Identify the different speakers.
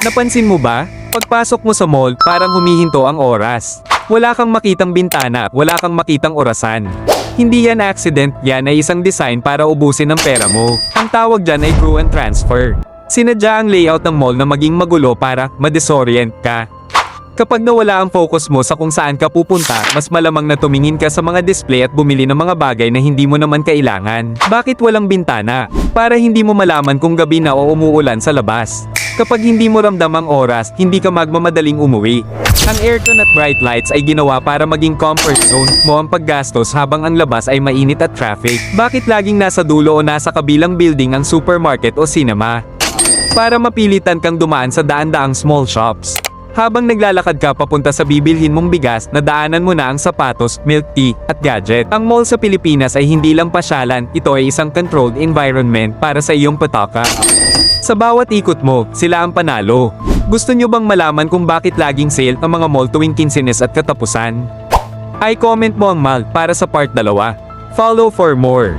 Speaker 1: Napansin mo ba? Pagpasok mo sa mall, parang humihinto ang oras. Wala kang makitang bintana, wala kang makitang orasan. Hindi yan accident, yan ay isang design para ubusin ang pera mo. Ang tawag dyan ay grow and transfer. Sinadya ang layout ng mall na maging magulo para ma-disorient ka. Kapag nawala ang focus mo sa kung saan ka pupunta, mas malamang na tumingin ka sa mga display at bumili ng mga bagay na hindi mo naman kailangan. Bakit walang bintana? Para hindi mo malaman kung gabi na o umuulan sa labas. Kapag hindi mo ramdam ang oras, hindi ka magmamadaling umuwi. Ang aircon at bright lights ay ginawa para maging comfort zone mo ang paggastos habang ang labas ay mainit at traffic. Bakit laging nasa dulo o nasa kabilang building ang supermarket o cinema? Para mapilitan kang dumaan sa daan-daang small shops. Habang naglalakad ka papunta sa bibilhin mong bigas, nadaanan mo na ang sapatos, milk tea, at gadget. Ang mall sa Pilipinas ay hindi lang pasyalan, ito ay isang controlled environment para sa iyong pataka. Sa bawat ikot mo, sila ang panalo. Gusto nyo bang malaman kung bakit laging sale ang mga mall tuwing Kinsenas at katapusan? I-comment mo ang mall para sa part 2. Follow for more.